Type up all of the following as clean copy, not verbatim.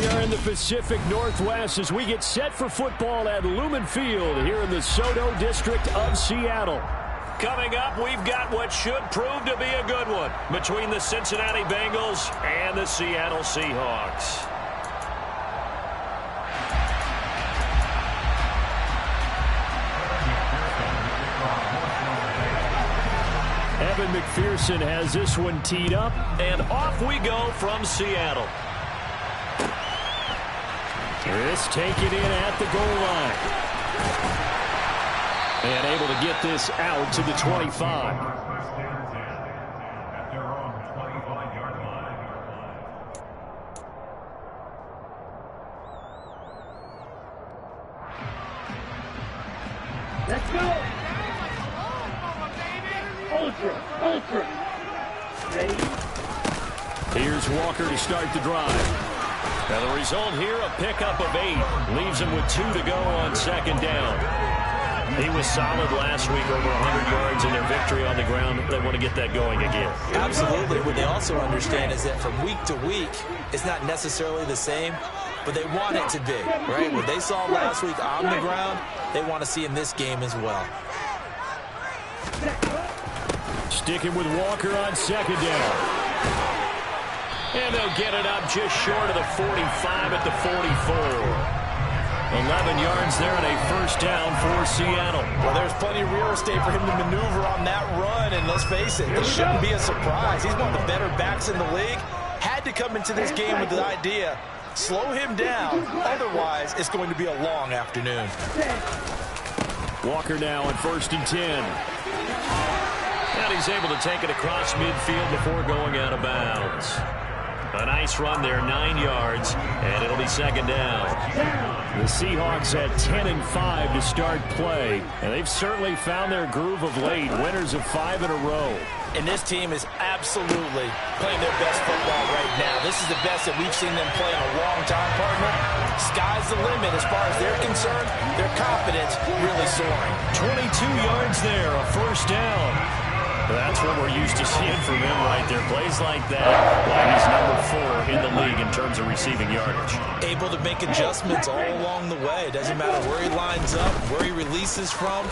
are in the Pacific Northwest as we get set for football at Lumen Field here in the Soto District of Seattle. Coming up, we've got what should prove to be a good one between the Cincinnati Bengals and the Seattle Seahawks. Evan McPherson has this one teed up, and off we go from Seattle. This taken in at the goal line. And able to get this out to the 25. Let's go! Ultra. Ready? Here's Walker to start the drive. Now the result here, a pickup of 8. Leaves him with 2 to go on second down. He was solid last week, over 100 yards in their victory on the ground. They want to get that going again. Absolutely. What they also understand is that from week to week, it's not necessarily the same, but they want it to be, right? What they saw last week on the ground, they want to see in this game as well. Sticking with Walker on second down. And they'll get it up just short of the 45 at the 44. 11 yards there and a first down for Seattle. Well, there's plenty of real estate for him to maneuver on that run, and let's face it, this shouldn't be a surprise. He's one of the better backs in the league. Had to come into this game with the idea, slow him down, otherwise it's going to be a long afternoon. Walker now at 1st and 10. And he's able to take it across midfield before going out of bounds. A nice run there, 9 yards, and it'll be second down. The Seahawks at 10 and 5 to start play, and they've certainly found their groove of late, winners of 5 in a row. And this team is absolutely playing their best football right now. This is the best that we've seen them play in a long time, partner. Sky's the limit as far as they're concerned. Their confidence really soaring. 22 yards there, a first down. That's what we're used to seeing from him right there. Plays like that, why he's number 4 in the league in terms of receiving yardage. Able to make adjustments all along the way. Doesn't matter where he lines up, where he releases from.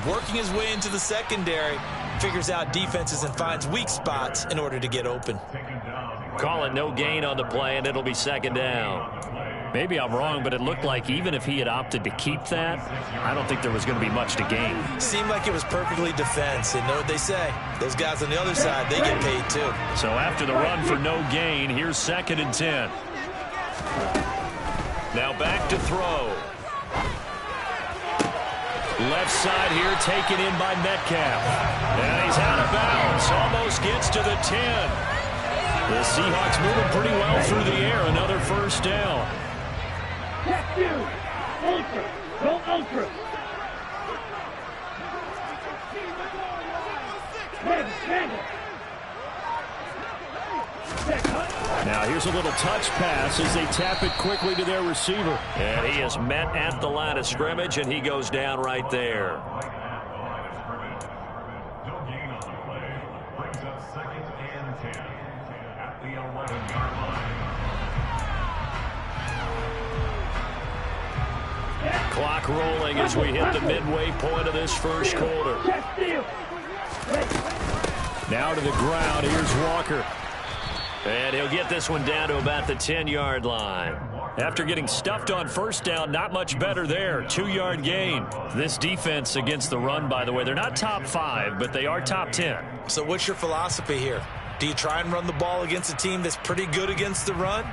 Working his way into the secondary. Figures out defenses and finds weak spots in order to get open. Call it no gain on the play, and it'll be second down. Maybe I'm wrong, but it looked like even if he had opted to keep that, I don't think there was going to be much to gain. Seemed like it was perfectly defense. And know what they say? Those guys on the other side, they get paid too. So after the run for no gain, here's 2nd and 10. Now back to throw. Left side here taken in by Metcalf. And he's out of bounds. Almost gets to the 10. The Seahawks moving pretty well through the air. Another first down. Ultra. Go ultra. Now here's a little touch pass as they tap it quickly to their receiver. And he is met at the line of scrimmage, and he goes down right there. Clock rolling as we hit the midway point of this first quarter. Now to the ground. Here's Walker. And he'll get this one down to about the 10-yard line. After getting stuffed on first down, not much better there. 2-yard gain. This defense against the run, by the way, they're not top 5, but they are top 10. So what's your philosophy here? Do you try and run the ball against a team that's pretty good against the run?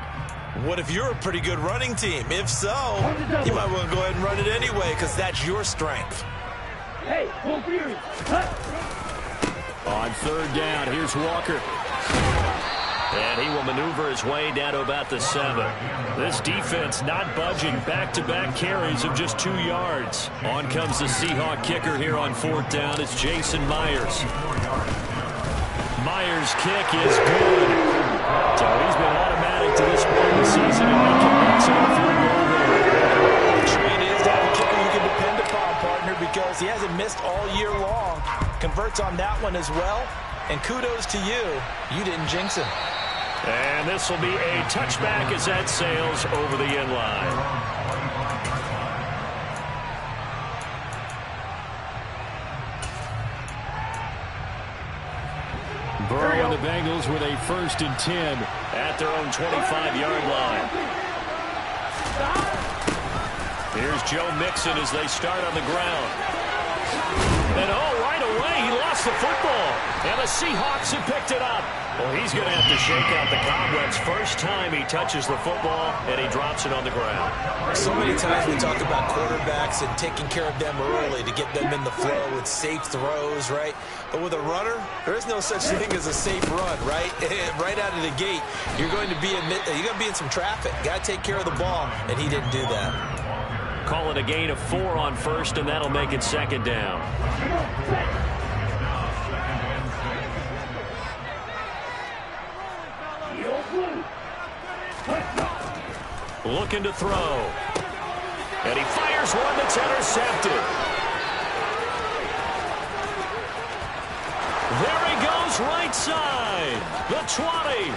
What if you're a pretty good running team? If so, you might want to go ahead and run it anyway because that's your strength. Hey, full fury. On 3rd down, here's Walker. And he will maneuver his way down to about the 7. This defense not budging. Back-to-back carries of just 2 yards. On comes the Seahawk kicker here on 4th down. It's Jason Myers. Myers' kick is good. So he's been automatic to this point of the season, and they can box on a field goal there. The trade is to have a kicker you can depend upon, partner, because he hasn't missed all year long. Converts on that one as well. And kudos to you. You didn't jinx him. And this will be a touchback as that sails over the end line. Burrow and the Bengals with a 1st and 10 at their own 25-yard line. Here's Joe Mixon as they start on the ground. And right away he lost the football. And the Seahawks have picked it up. Well, he's going to have to shake out the cobwebs. First time he touches the football, and he drops it on the ground. So many times we talk about quarterbacks and taking care of them early to get them in the flow with safe throws, right? But with a runner, there is no such thing as a safe run, right? Right out of the gate, you're going to be in some traffic. Got to take care of the ball, and he didn't do that. Call it a gain of 4 on 1st, and that'll make it 2nd down. Looking to throw. And he fires one that's intercepted. There he goes, right side. The 20.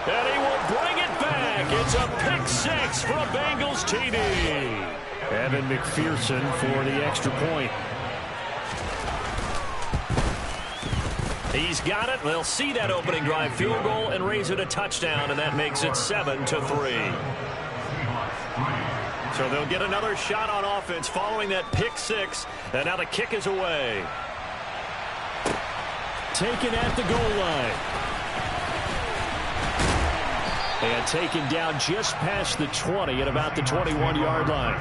And he will bring it back. It's a pick 6 for a Bengals TD. Evan McPherson for the extra point. He's got it. They'll see that opening drive field goal and raise it a touchdown, and that makes it 7-3. So they'll get another shot on offense following that pick 6, and now the kick is away. Taken at the goal line. And taken down just past the 20 at about the 21-yard line.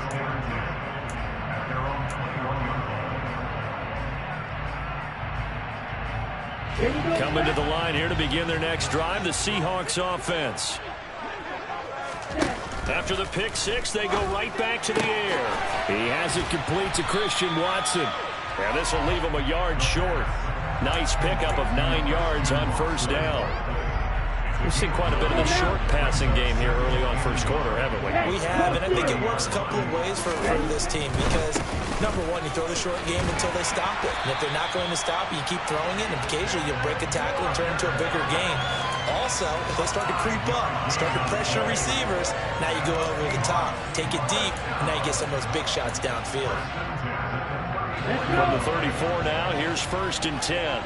Coming to the line here to begin their next drive, the Seahawks offense. After the pick 6, they go right back to the air. He has it complete to Christian Watson. And this will leave him a yard short. Nice pickup of 9 yards on 1st down. We've seen quite a bit of the short passing game here early on 1st quarter, haven't we? We have, and I think it works a couple of ways for this team because, number one, you throw the short game until they stop it. And if they're not going to stop it, you keep throwing it, and occasionally you'll break a tackle and turn it into a bigger game. Also, if they start to creep up, start to pressure receivers, now you go over the top, take it deep, and now you get some of those big shots downfield. From the 34 now, here's 1st and 10.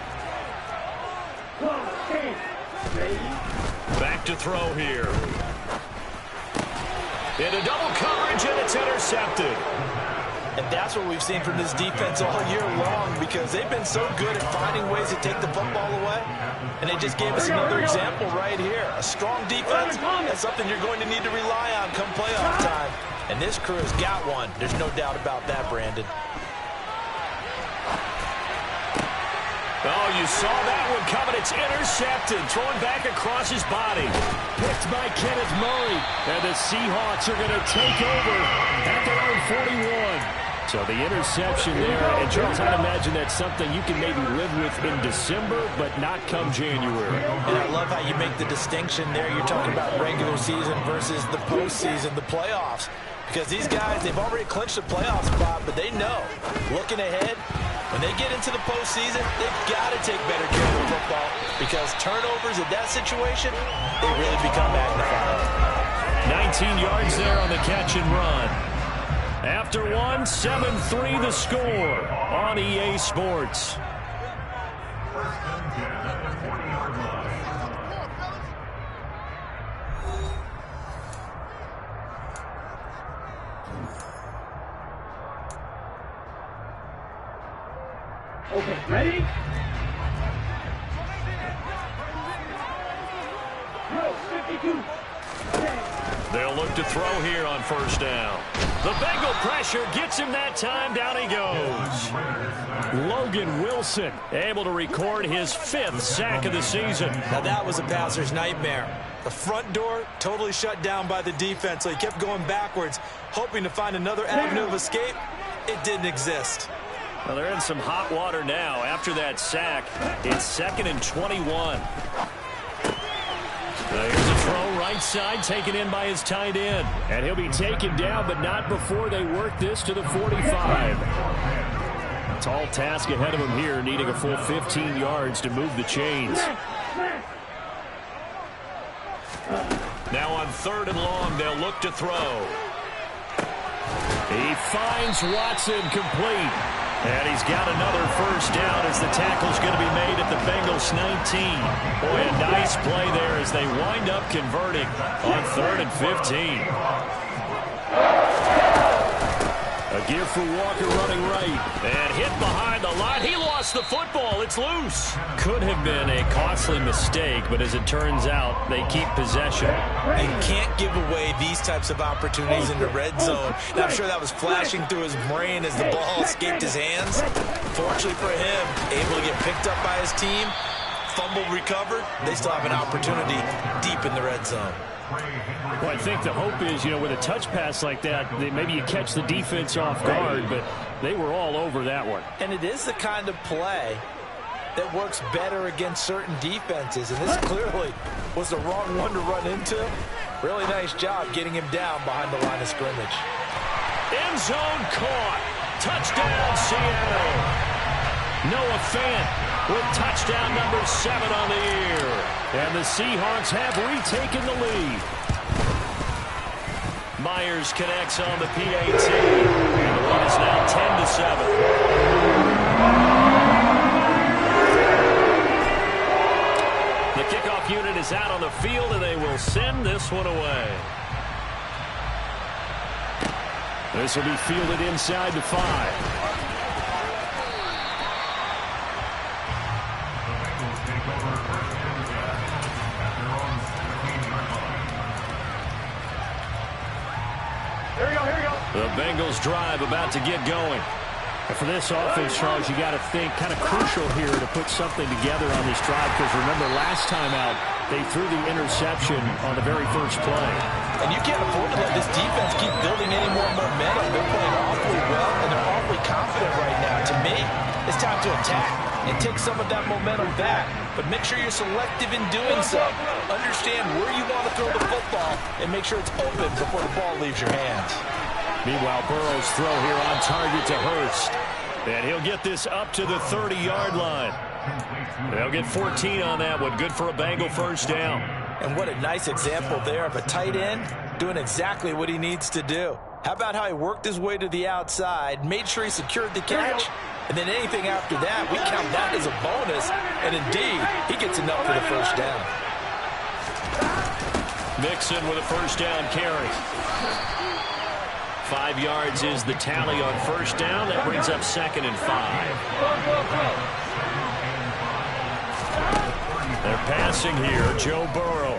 Back to throw here. Into double coverage, and it's intercepted. And that's what we've seen from this defense all year long because they've been so good at finding ways to take the football away. And they just gave us another example right here. A strong defense, that's something you're going to need to rely on come playoff time. And this crew has got one. There's no doubt about that, Brandon. Oh, you saw that one coming. It's intercepted. Thrown back across his body. Picked by Kenneth Murray. And the Seahawks are going to take over at their own 41. So the interception there. And Charles, I'd imagine that's something you can maybe live with in December, but not come January. And I love how you make the distinction there. You're talking about regular season versus the postseason, the playoffs. Because these guys, they've already clinched the playoff spot, but they know, looking ahead, when they get into the postseason, they've got to take better care of the football because turnovers in that situation, they really become magnified. 19 yards there on the catch and run. After one, 7-3 the score on EA Sports. Okay, ready? Throw, 52. They'll look to throw here on 1st down. The Bengal pressure gets him that time. Down he goes. Logan Wilson able to record his 5th sack of the season. Now that was a passer's nightmare. The front door totally shut down by the defense, so he kept going backwards, hoping to find another avenue of escape. It didn't exist. Well, they're in some hot water now. After that sack, it's 2nd and 21. Here's a throw right side, taken in by his tight end. And he'll be taken down, but not before they work this to the 45. Tall task ahead of him here, needing a full 15 yards to move the chains. Now on 3rd and long, they'll look to throw. He finds Watson complete. And he's got another first down as the tackle's going to be made at the Bengals 19. Boy, a nice play there as they wind up converting on 3rd and 15. A give for Walker running right. And hit behind the line. He lost the football. It's loose. Could have been a costly mistake, but as it turns out, they keep possession. You can't give away these types of opportunities in the red zone. And I'm sure that was flashing through his brain as the ball escaped his hands. Fortunately for him, able to get picked up by his team, fumble recovered. They still have an opportunity deep in the red zone. Well, I think the hope is, with a touch pass like that, maybe you catch the defense off guard, but they were all over that one. And it is the kind of play that works better against certain defenses, and this clearly was the wrong one to run into. Really nice job getting him down behind the line of scrimmage. End zone caught. Touchdown, Seattle. Noah Fant with touchdown number 7 on the year. And the Seahawks have retaken the lead. Myers connects on the PAT. And the lead is now 10-7. The kickoff unit is out on the field, and they will send this one away. This will be fielded inside the 5. The Bengals drive about to get going. And for this offense, Charles, you got to think kind of crucial here to put something together on this drive, because remember last time out they threw the interception on the very first play. And you can't afford to let this defense keep building any more momentum. They're playing awfully well, and they're awfully confident right now. To me, it's time to attack and take some of that momentum back. But make sure you're selective in doing so. Understand where you want to throw the football and make sure it's open before the ball leaves your hands. Meanwhile, Burrow's throw here on target to Hurst. And he'll get this up to the 30-yard line. They'll get 14 on that one. Good for a Bengal first down. And what a nice example there of a tight end doing exactly what he needs to do. How about how he worked his way to the outside, made sure he secured the catch, and then anything after that, we count that as a bonus. And indeed, he gets enough for the first down. Mixon with a first down carry. 5 yards is the tally on first down. That brings up 2nd and 5. They're passing here. Joe Burrow.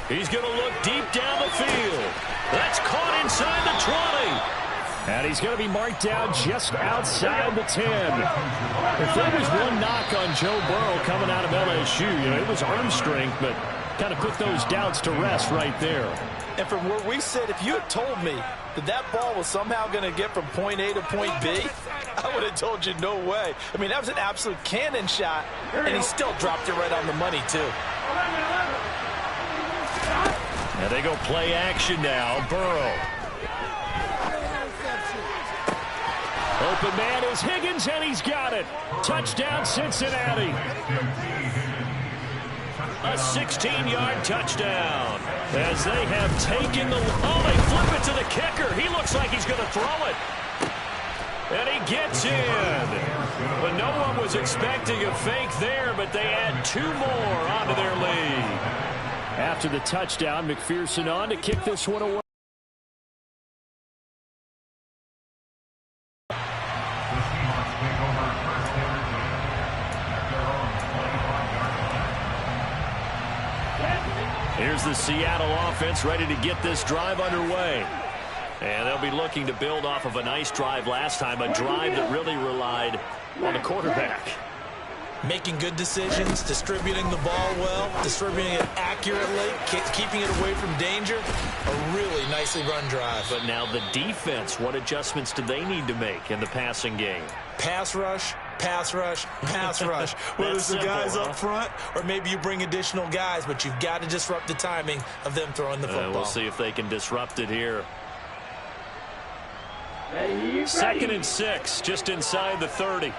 He's going to look deep down the field. That's caught inside the 20. And he's going to be marked down just outside the 10. If there was one knock on Joe Burrow coming out of LSU, it was arm strength, but kind of put those doubts to rest right there. And from where we sit, if you had told me that that ball was somehow going to get from point A to point B, I would have told you no way. I mean, that was an absolute cannon shot, and he still dropped it right on the money, too. Now they go play action now. Burrow. Open man is Higgins, and he's got it. Touchdown, Cincinnati. A 16-yard touchdown as they have taken the... Oh, they flip it to the kicker. He looks like he's going to throw it. And he gets in. But no one was expecting a fake there, but they add 2 more onto their lead. After the touchdown, McPherson on to kick this one away. Here's the Seattle offense ready to get this drive underway. And they'll be looking to build off of a nice drive last time, a drive that really relied on the quarterback. Making good decisions, distributing the ball well, distributing it accurately, keeping it away from danger. A really nicely run drive. But now the defense, what adjustments do they need to make in the passing game? Pass rush, pass rush, pass rush. Whether it's the guys up front or maybe you bring additional guys, but you've got to disrupt the timing of them throwing the football. We'll see if they can disrupt it here. 2nd and 6, just inside the 30.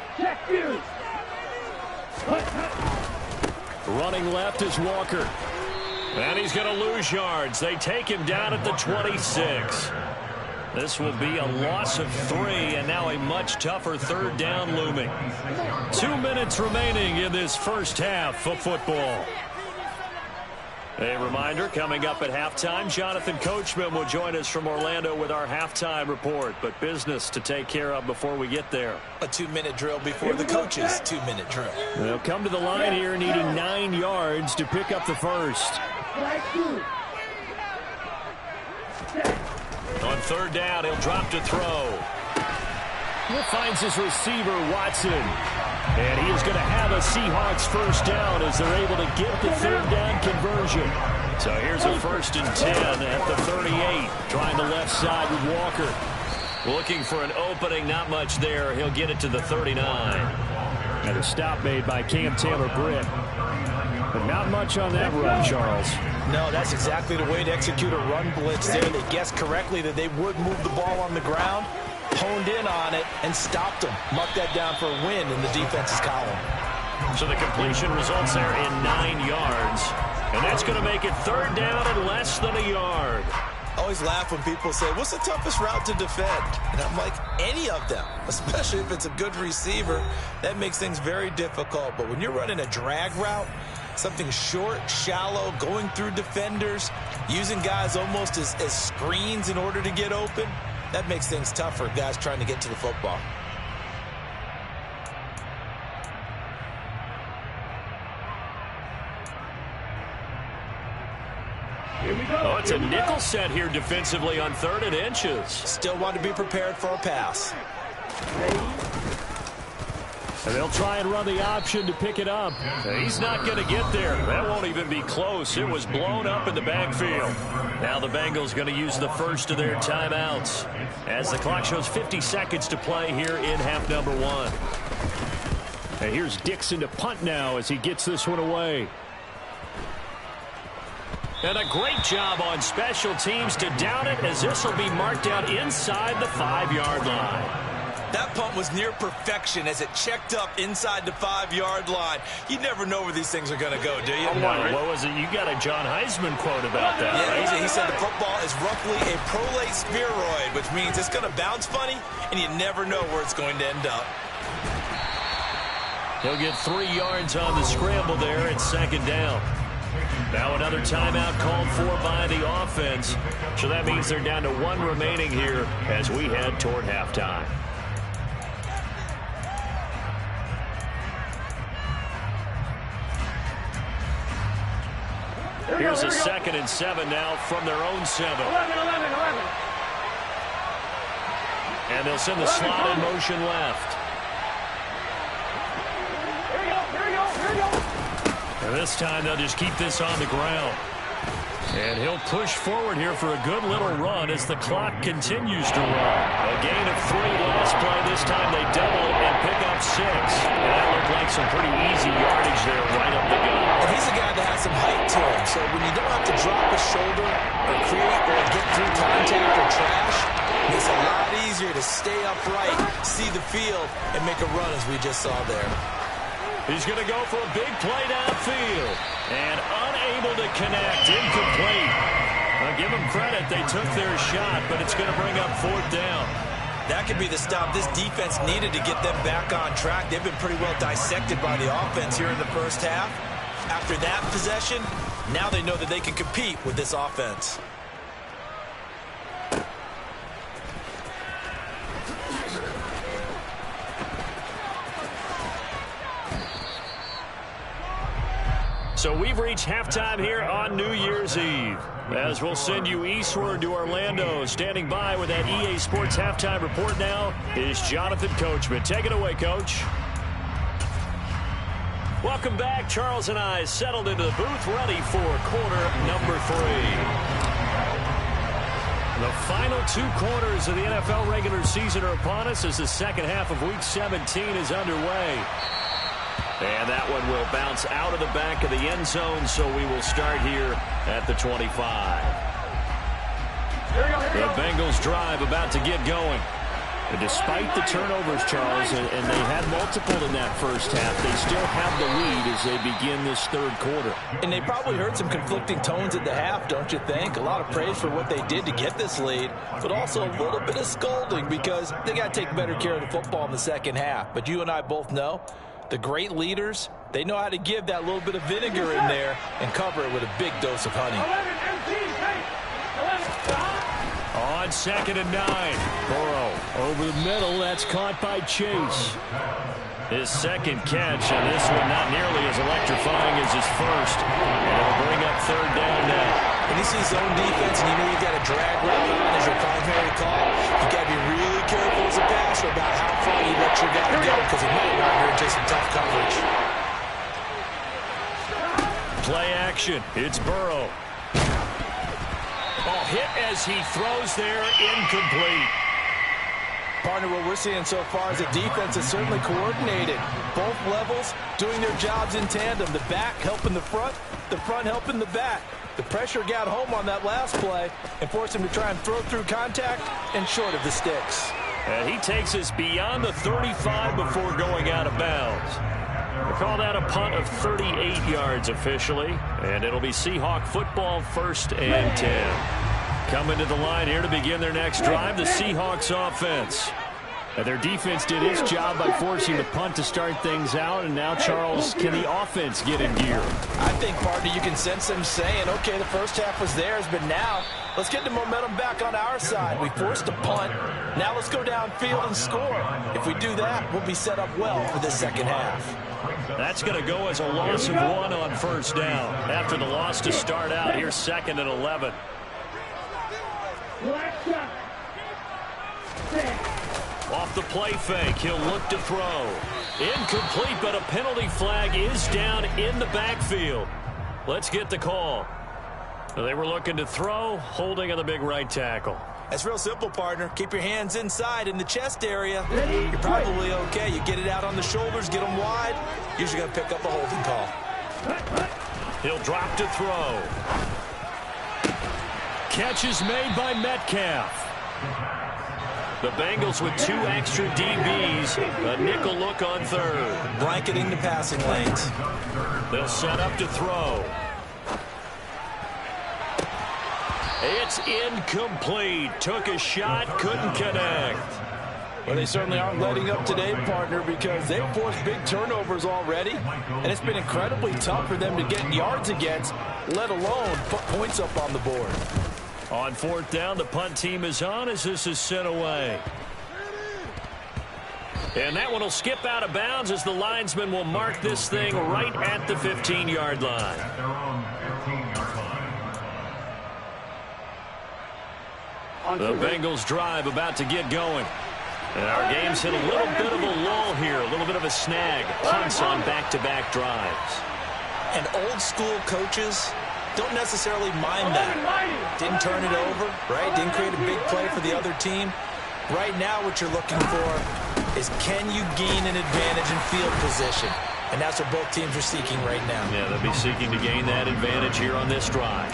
Running left is Walker. And he's going to lose yards. They take him down at the 26. This will be a loss of 3, and now a much tougher third down looming. 2 minutes remaining in this first half of football. A reminder, coming up at halftime, Jonathan Coachman will join us from Orlando with our halftime report. But business to take care of before we get there. A 2-minute drill before the coach's 2-minute drill. They'll come to the line here needing 9 yards to pick up the first. On third down, he'll drop to throw. He finds his receiver, Watson. And he is going to have a Seahawks first down as they're able to get the third down conversion. So here's a 1st and 10 at the 38. Trying the left side with Walker. Looking for an opening, not much there. He'll get it to the 39. And a stop made by Cam Taylor-Britt. But not much on that run, Charles. No, that's exactly the way to execute a run blitz there. They guessed correctly that they would move the ball on the ground, honed in on it, and stopped them. Marked that down for a win in the defense's column. So the completion results there in 9 yards. And that's going to make it third down and less than a yard. I always laugh when people say, what's the toughest route to defend? And I'm like, any of them, especially if it's a good receiver. That makes things very difficult. But when you're running a drag route, something short, shallow, going through defenders, using guys almost as screens in order to get open, that makes things tough for guys trying to get to the football. Oh, it's a nickel set here defensively on 3rd and inches. Still want to be prepared for a pass. And they'll try and run the option to pick it up. He's not going to get there. That won't even be close. It was blown up in the backfield. Now the Bengals going to use the first of their timeouts as the clock shows 50 seconds to play here in half number 1. And here's Dixon to punt now as he gets this one away. And a great job on special teams to down it as this will be marked out inside the 5-yard line. That punt was near perfection as it checked up inside the 5-yard line. You never know where these things are going to go, do you? What was it? You got a John Heisman quote about that, yeah, right? He said the football is roughly a prolate spheroid, which means it's going to bounce funny, and you never know where it's going to end up. He'll get 3 yards on the scramble there at 2nd down. Now another timeout called for by the offense. So that means they're down to 1 remaining here as we head toward halftime. Here's a 2nd and 7 now from their own 7. 11. And they'll send the slot in motion left. Here we go. And this time they'll just keep this on the ground. And he'll push forward here for a good little run as the clock continues to run. A gain of 3 last play. This time they double it and pick up 6. And that looked like some pretty easy yardage there right up the gut. And he's a guy that has some height to him, so when you don't have to drop a shoulder or create or get through contact or trash, it's a lot easier to stay upright, see the field, and make a run as we just saw there. He's going to go for a big play downfield. And unable to connect. Incomplete. I'll give them credit. They took their shot, but it's going to bring up 4th down. That could be the stop this defense needed to get them back on track. They've been pretty well dissected by the offense here in the first half. After that possession, now they know that they can compete with this offense. So we've reached halftime here on New Year's Eve. As we'll send you eastward to Orlando. Standing by with that EA Sports halftime report now is Jonathan Coachman. Take it away, Coach. Welcome back. Charles and I settled into the booth, ready for quarter number 3. The final 2 quarters of the NFL regular season are upon us as the second half of Week 17 is underway. And that one will bounce out of the back of the end zone, so we will start here at the 25. The Bengals drive about to get going. And despite the turnovers, Charles, and they had multiple in that first half, they still have the lead as they begin this third quarter. And they probably heard some conflicting tones at the half, don't you think? A lot of praise for what they did to get this lead, but also a little bit of scolding because they got to take better care of the football in the second half. But you and I both know the great leaders, they know how to give that little bit of vinegar in there and cover it with a big dose of honey. On 2nd and 9. Burrow over the middle. That's caught by Chase. His second catch, and this one not nearly as electrifying as his first. And it'll bring up 3rd down now. When you see zone defense and you know you've got a drag route on as your primary call, you've got to be really careful as a passer about how far you let your guy go because he might run here into some tough coverage. Play action. It's Burrow. Oh, hit as he throws there, incomplete. Partner, what we're seeing so far is the defense is certainly coordinated. Both levels doing their jobs in tandem. The back helping the front helping the back. The pressure got home on that last play and forced him to try and throw through contact and short of the sticks. And he takes us beyond the 35 before going out of bounds. We call that a punt of 38 yards officially, and it'll be Seahawk football 1st and 10. Coming to the line here to begin their next drive, the Seahawks offense. And their defense did its job by forcing the punt to start things out, and now, Charles, can the offense get in gear? I think, partner, you can sense them saying, okay, the first half was theirs, but now let's get the momentum back on our side. We forced a punt. Now let's go downfield and score. If we do that, we'll be set up well for this second half. That's going to go as a loss of 1 on 1st down. After the loss to start out, here's 2nd and 11. Off the play fake, he'll look to throw. Incomplete, but a penalty flag is down in the backfield. Let's get the call. They were looking to throw, holding on the big right tackle. That's real simple, partner. Keep your hands inside in the chest area. You're probably okay. You get it out on the shoulders, get them wide. Usually going to pick up a holding call. He'll drop to throw. Catch is made by Metcalf. The Bengals with 2 extra DBs. A nickel look on 3rd. Blanketing the passing lanes. They'll set up to throw. It's incomplete. Took a shot, couldn't connect. Well, they certainly aren't letting up today, partner, because they've forced big turnovers already, and it's been incredibly tough for them to get yards against, let alone put points up on the board. On 4th down, the punt team is on as this is sent away. And that one will skip out of bounds as the linesman will mark this thing right at the 15-yard line. The Bengals drive about to get going. And our game's hit a little bit of a lull here, a little bit of a snag. Punts on back-to-back drives. And old-school coaches don't necessarily mind that. Didn't turn it over, right? Didn't create a big play for the other team. Right now what you're looking for is can you gain an advantage in field position? And that's what both teams are seeking right now. Yeah, they'll be seeking to gain that advantage here on this drive.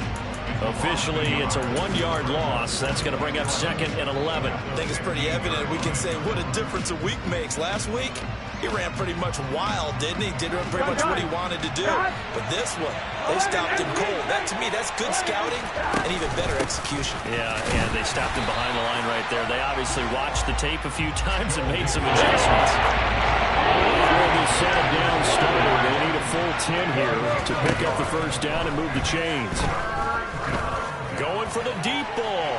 Officially, it's a 1-yard loss. That's going to bring up 2nd and 11. I think it's pretty evident. We can say what a difference a week makes. Last week, he ran pretty much wild, didn't he? Did pretty much what he wanted to do. But this one, they stopped him cold. That, to me, that's good scouting and even better execution. Yeah, and they stopped him behind the line right there. They obviously watched the tape a few times and made some adjustments. Before they set it down started, they need a full 10 here to pick up the first down and move the chains. Going for the deep ball.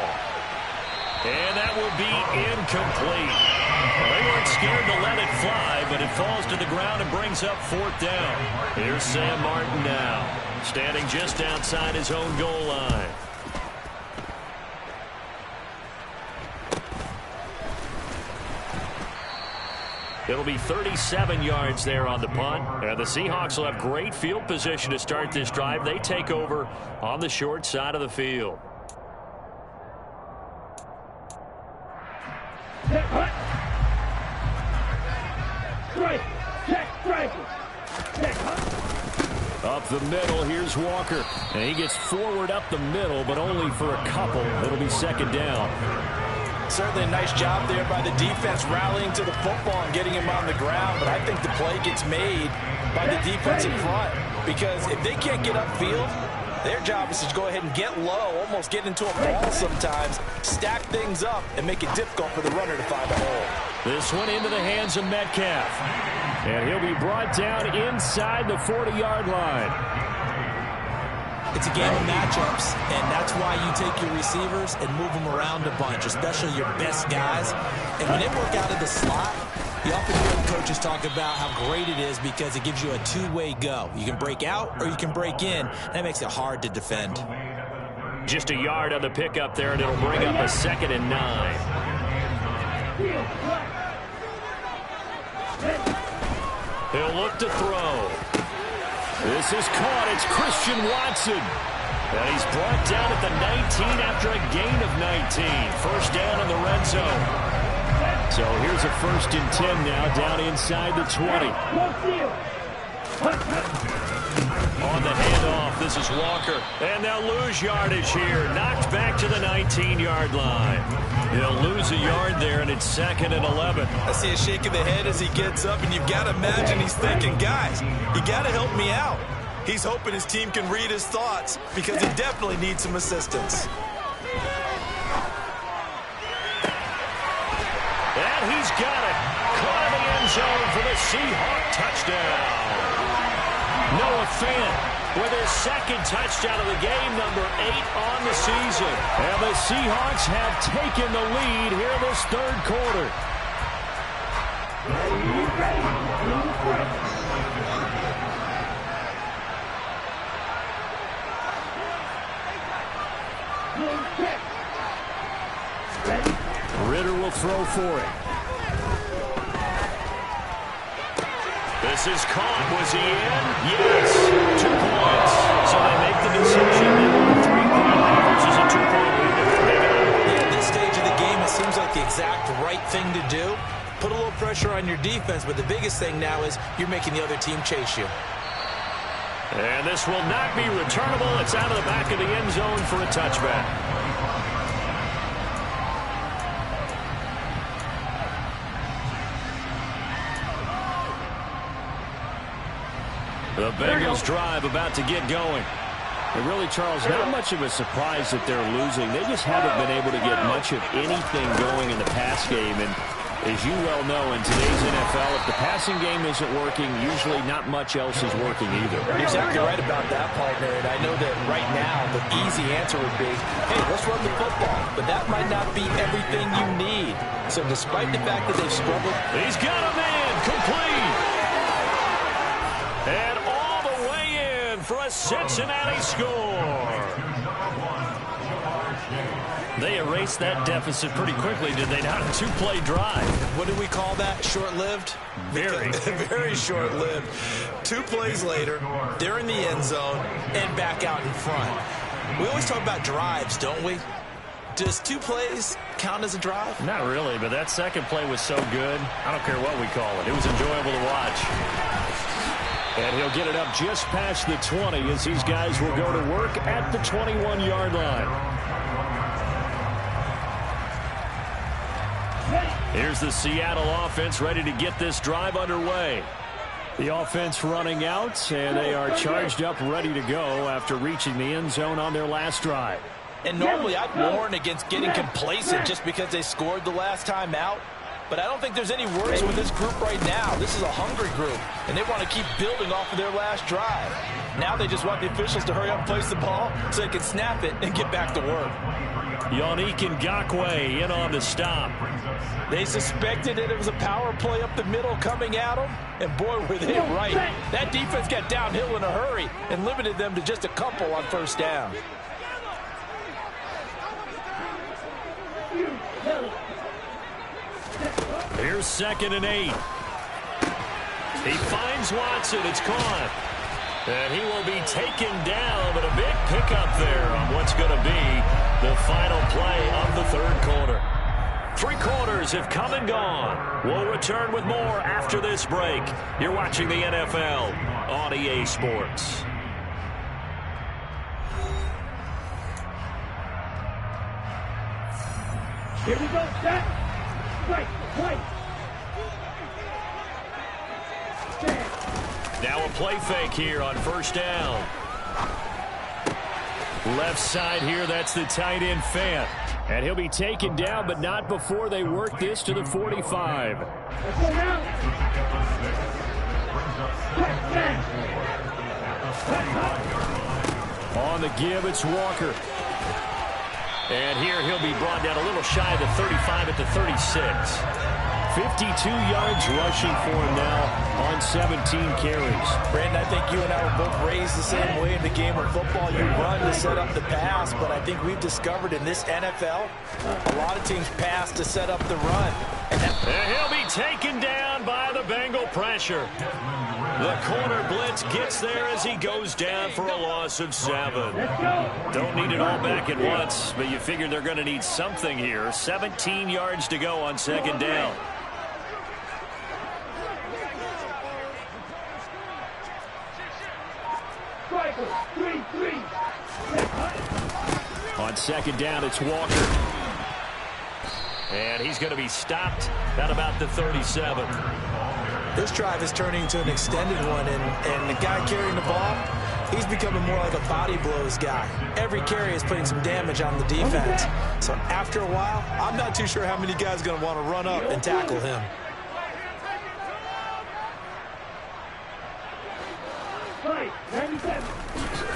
And that will be incomplete. Well, they weren't scared to let it fly, but it falls to the ground and brings up 4th down. Here's Sam Martin now, standing just outside his own goal line. It'll be 37 yards there on the punt. And the Seahawks will have great field position to start this drive. They take over on the short side of the field. Up the middle, here's Walker. And he gets forward up the middle, but only for a couple. It'll be 2nd down. Certainly a nice job there by the defense rallying to the football and getting him on the ground, but I think the play gets made by the defensive front because if they can't get upfield, their job is to go ahead and get low, almost get into a ball sometimes, stack things up, and make it difficult for the runner to find a hole. This one into the hands of Metcalf. And he'll be brought down inside the 40-yard line. It's a game of matchups, and that's why you take your receivers and move them around a bunch, especially your best guys. And when they work out of the slot, you often hear the coaches talk about how great it is because it gives you a two-way go. You can break out or you can break in. That makes it hard to defend. Just a yard on the pickup there, and it'll bring up a 2nd and 9. He'll look to throw. This is caught. It's Christian Watson. And he's brought down at the 19 after a gain of 19. First down in the red zone. So here's a 1st and 10 now, down inside the 20. On the handoff, this is Walker. And they'll lose yardage here. Knocked back to the 19-yard line. They'll lose a yard there, and it's 2nd and 11. I see a shake of the head as he gets up, and you've got to imagine he's thinking, guys, you got to help me out. He's hoping his team can read his thoughts because he definitely needs some assistance. And he's got it. Caught in the end zone for the Seahawk touchdown. Noah Fant with his 2nd touchdown of the game, number 8 on the season. And the Seahawks have taken the lead here this 3rd quarter. Ritter will throw for it. This is caught. Was he in? Yes. 2 points. So they make the decision. They want a 3-point lead versus a 2-point lead. At this stage of the game, it seems like the exact right thing to do. Put a little pressure on your defense, but the biggest thing now is you're making the other team chase you. And this will not be returnable. It's out of the back of the end zone for a touchback. The Bengals drive about to get going. And really, Charles, not much of a surprise that they're losing. They just haven't been able to get much of anything going in the pass game. And as you well know, in today's NFL, if the passing game isn't working, usually not much else is working either. You're exactly right about that, partner. And I know that right now the easy answer would be, hey, let's run the football. But that might not be everything you need. So despite the fact that they've struggled, he's got a man complete. And all the way in for a Cincinnati score. They erased that deficit pretty quickly, did they not? A 2-play drive. What do we call that? Short-lived? Very. Very short-lived. 2 plays later, they're in the end zone and back out in front. We always talk about drives, don't we? Does 2 plays count as a drive? Not really, but that second play was so good. I don't care what we call it. It was enjoyable to watch. And he'll get it up just past the 20 as these guys will go to work at the 21-yard line. Here's the Seattle offense ready to get this drive underway. The offense running out, and they are charged up, ready to go after reaching the end zone on their last drive. And normally I'd warn against getting complacent just because they scored the last time out. But I don't think there's any worries with this group right now. This is a hungry group, and they want to keep building off of their last drive. Now they just want the officials to hurry up and place the ball so they can snap it and get back to work. Yannick Ngakoue in on the stop. They suspected that it was a power play up the middle coming at them, and boy, were they right. That defense got downhill in a hurry and limited them to just a couple on first down. Here's 2nd and 8. He finds Watson. It's caught. And he will be taken down, but a big pickup there on what's going to be the final play of the 3rd quarter. 3 quarters have come and gone. We'll return with more after this break. You're watching the NFL on EA Sports. Here we go, set. Right, right. Now a play fake here on first down. Left side here, that's the tight end Fant. And he'll be taken down, but not before they work this to the 45. Let's go now. On the give, it's Walker. And here he'll be brought down a little shy of the 35 at the 36. 52 yards rushing for him now on 17 carries. Brandon, I think you and I were both raised the same way in the game of football. You run to set up the pass, but I think we've discovered in this NFL, a lot of teams pass to set up the run. And he'll be taken down by the Bengal pressure. The corner blitz gets there as he goes down for a loss of 7. Don't need it all back at once, but you figure they're going to need something here. 17 yards to go on second down. On second down, it's Walker. And he's going to be stopped at about the 37. This drive is turning into an extended one, and the guy carrying the ball, he's becoming more like a body blows guy. Every carry is putting some damage on the defense. So after a while, I'm not too sure how many guys are going to want to run up and tackle him.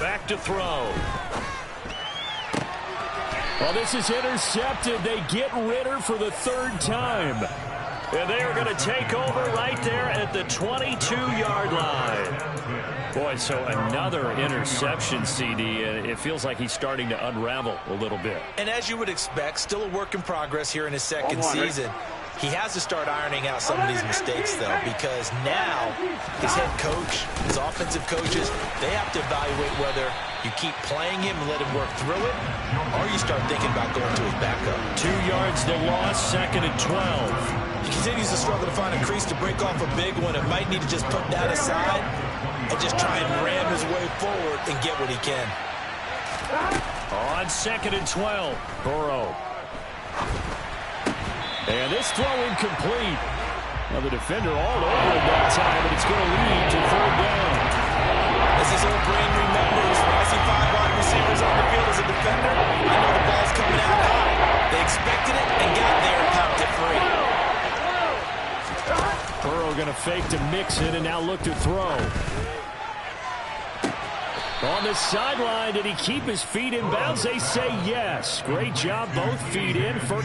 Back to throw. Well, this is intercepted. They get Ritter for the third time. And they are going to take over right there at the 22-yard line. Boy, so another interception, CD. It feels like he's starting to unravel a little bit. And as you would expect, still a work in progress here in his second season. He has to start ironing out some of these mistakes, though, because now his head coach, his offensive coaches, they have to evaluate whether you keep playing him and let him work through it, or you start thinking about going to his backup. 2 yards they lost, second and 12. He continues to struggle to find a crease to break off a big one. It might need to just put that aside and just try and ram his way forward and get what he can. On second and 12, Burrow. And this throw incomplete. Now the defender all over it that time, but it's going to lead to third down. As his old brain remembers, when I see 5 wide receivers on the field as a defender, I know the ball's coming out high. They expected it and got there and popped it free. Burrow going to fake to Mixon and now look to throw. On the sideline, did he keep his feet in bounds? They say yes. Great job, both feet in for...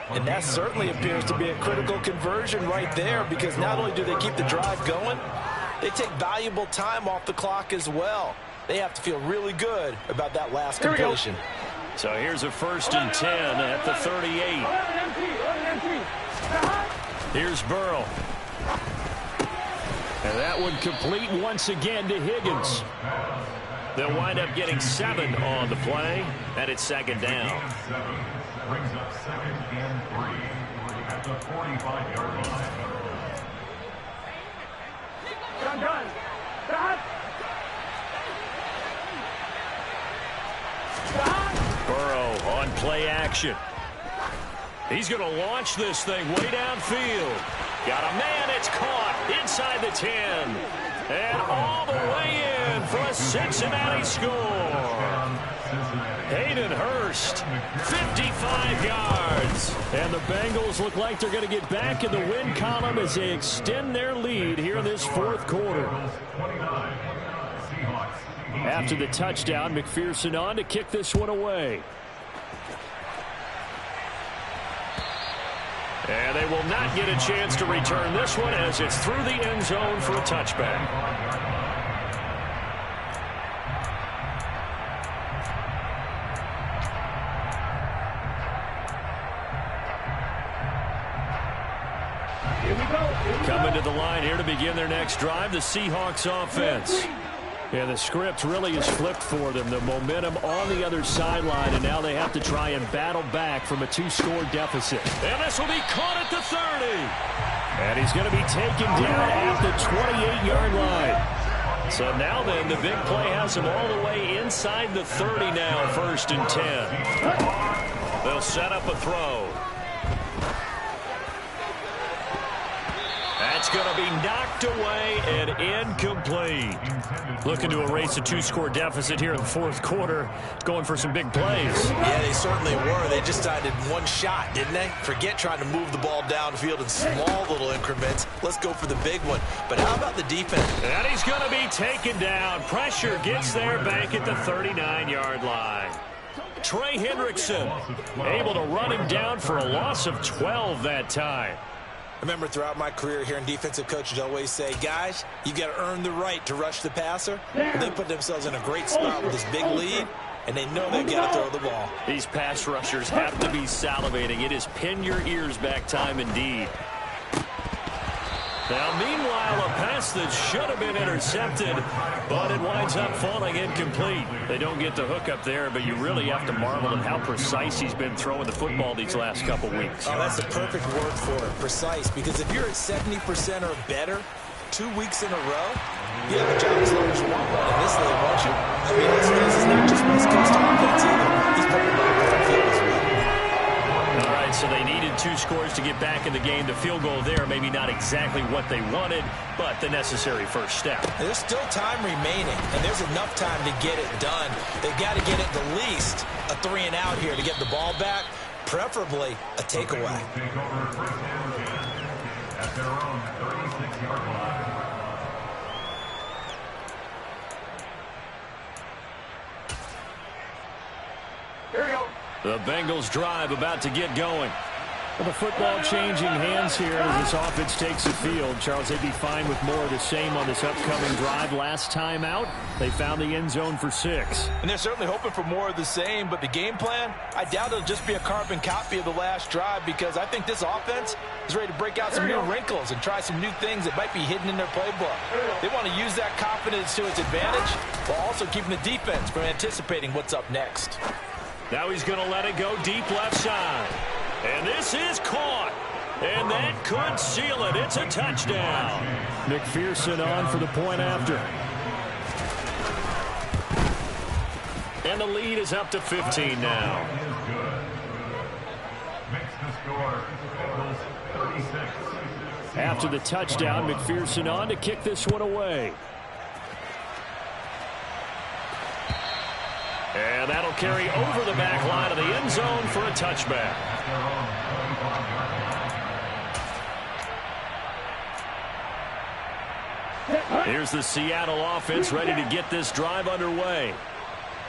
And that certainly appears to be a critical conversion right there, because not only do they keep the drive going, they take valuable time off the clock as well. They have to feel really good about that last completion. So here's a 1st and 10 at the 38. Here's Burrow. And that one complete once again to Higgins. They'll wind up getting 7 on the play, and it's second down. Brings up 2nd and 3 at the 45-yard line. Done. Stop. Burrow on play action. He's going to launch this thing way downfield. Got a man, it's caught inside the 10. And all the way in for a Cincinnati score. Hayden Hurst, 55 yards. And the Bengals look like they're going to get back in the win column as they extend their lead here in this fourth quarter. After the touchdown, McPherson on to kick this one away. And they will not get a chance to return this one as it's through the end zone for a touchback. Coming to the line here to begin their next drive, the Seahawks offense. And the script really is flipped for them. The momentum on the other sideline, and now they have to try and battle back from a 2-score deficit. And this will be caught at the 30. And he's going to be taken down at the 28-yard line. So now then, the big play has them all the way inside the 30 now, 1st and 10. They'll set up a throw. That's going to be knocked away and incomplete. Looking to erase a 2-score deficit here in the 4th quarter. Going for some big plays. Yeah, they certainly were. They just decided one shot, didn't they? Forget trying to move the ball downfield in small little increments. Let's go for the big one. But how about the defense? And he's going to be taken down. Pressure gets there back at the 39-yard line. Trey Hendrickson able to run him down for a loss of 12 that time. I remember throughout my career hearing defensive coaches always say, guys, you got to earn the right to rush the passer. But they put themselves in a great spot with this big lead, and they know they've got to throw the ball. These pass rushers have to be salivating. It is pin your ears back time indeed. Now, meanwhile, a pass that should have been intercepted, but it winds up falling incomplete. They don't get the hook up there, but you really have to marvel at how precise he's been throwing the football these last couple weeks. Oh, that's the perfect word for it, precise, because if you're at 70% or better 2 weeks in a row, you have a job as long as you want one in this league, won't you? I mean, let's face it, it's not just West Coast offense either. He's putting it on the field as well. All right, so they needed 2 scores to get back in the game. The field goal there, maybe not exactly what they wanted, but the necessary first step. There's still time remaining, and there's enough time to get it done. They've got to get at the least a 3-and-out here to get the ball back, preferably a takeaway. Take over first down at their own 36-yard line. Here we go. The Bengals drive about to get going. Well, the football changing hands here as this offense takes the field. Charles, they'd be fine with more of the same on this upcoming drive. Last time out, they found the end zone for 6. And they're certainly hoping for more of the same, but the game plan, I doubt it'll just be a carbon copy of the last drive, because I think this offense is ready to break out some new wrinkles and try some new things that might be hidden in their playbook. They want to use that confidence to its advantage while also keeping the defense from anticipating what's up next. Now he's going to let it go deep left side. And this is caught. And that could seal it. It's a touchdown. McPherson on for the point after. And the lead is up to 15 now. Makes the score, Bengals 36. After the touchdown, McPherson on to kick this one away. And that'll carry over the back line of the end zone for a touchback. Here's the Seattle offense ready to get this drive underway.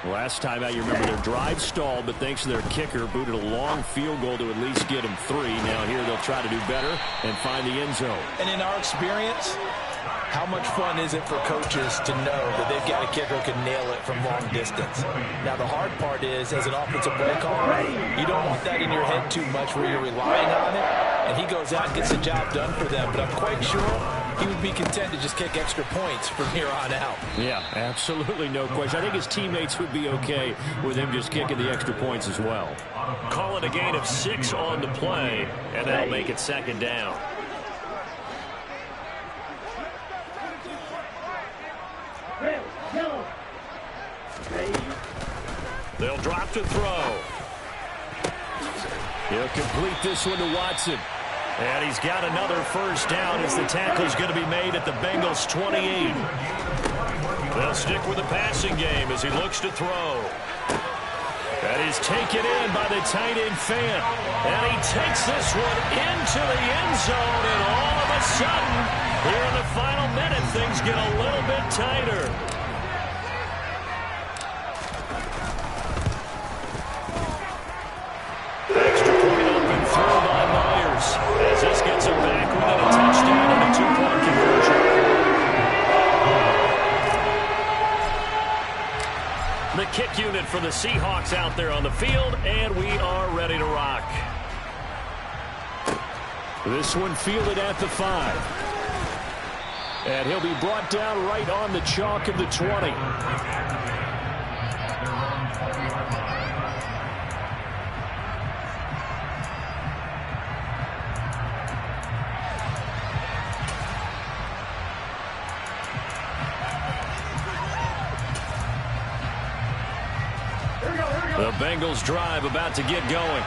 Last time out, you remember their drive stalled, but thanks to their kicker, booted a long field goal to at least get them 3. Now here they'll try to do better and find the end zone. And in our experience, how much fun is it for coaches to know that they've got a kicker who can nail it from long distance? Now, the hard part is, as an offensive play caller, you don't want that in your head too much where you're relying on it, and he goes out and gets the job done for them. But I'm quite sure he would be content to just kick extra points from here on out. Yeah, absolutely no question. I think his teammates would be okay with him just kicking the extra points as well. Call it a gain of 6 on the play, and that'll make it 2nd down. They'll drop to throw. He'll complete this one to Watson. And he's got another first down as the tackle's going to be made at the Bengals 28. They'll stick with the passing game as he looks to throw. And he's taken in by the tight end fan. And he takes this one into the end zone. And all of a sudden, here in the final minute, things get a little bit tighter. Extra point up and through by Myers as this gets him back within a touchdown and a 2-point conversion. The kick unit for the Seahawks out there on the field, and we are ready to rock. This one fielded at the 5. And he'll be brought down right on the chalk of the 20. Bengals drive about to get going.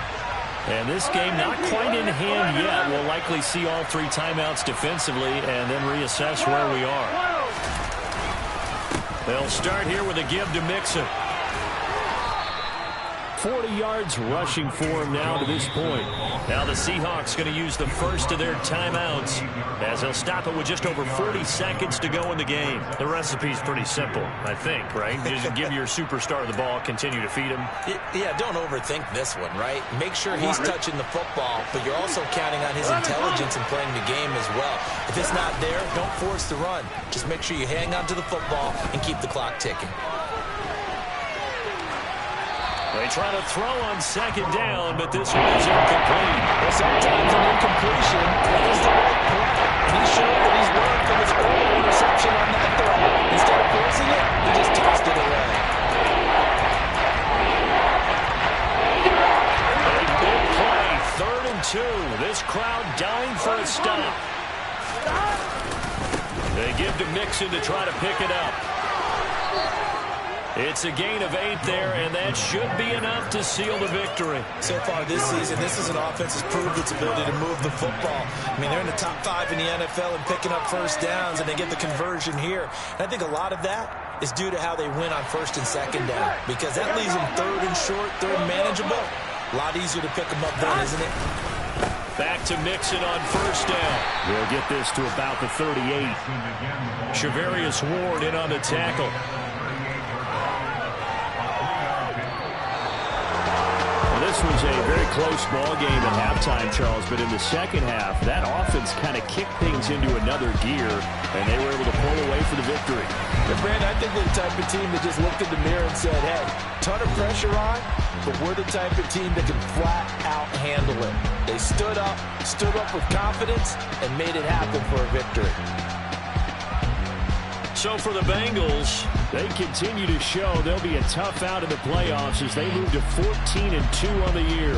And this game not quite in hand yet. We'll likely see all 3 timeouts defensively and then reassess where we are. They'll start here with a give to Mixon. 40 yards rushing for him now to this point. Now the Seahawks going to use the first of their timeouts as they'll stop it with just over 40 seconds to go in the game. The recipe's pretty simple, I think, right? Just give your superstar the ball, continue to feed him. Yeah, don't overthink this one, right? Make sure he's touching the football, but you're also counting on his intelligence in playing the game as well. If it's not there, don't force the run. Just make sure you hang on to the football and keep the clock ticking. They try to throw on second down, but this one is incomplete. Well, sometimes an incompletion is the right play. And he showed that he's learned from his early interception on that throw. Instead of forcing it, he just tossed it away. A big play, 3rd and 2. This crowd dying for a stop. They give to Mixon to try to pick it up. It's a gain of 8 there, and that should be enough to seal the victory. So far this season, this is an offense that's proved its ability to move the football. I mean, they're in the top 5 in the NFL and picking up first downs, and they get the conversion here. And I think a lot of that is due to how they win on 1st and 2nd down, because that leaves them 3rd and short, 3rd manageable. A lot easier to pick them up then, isn't it? Back to Mixon on 1st down. We'll get this to about the 38. Shavarius Ward in on the tackle. This was a very close ball game at halftime, Charles, but in the second half, that offense kind of kicked things into another gear, and they were able to pull away for the victory. But, Brandon, I think they're the type of team that just looked in the mirror and said, hey, ton of pressure on, but we're the type of team that can flat out handle it. They stood up with confidence, and made it happen for a victory. So for the Bengals, they continue to show they'll be a tough out in the playoffs as they move to 14-2 on the year.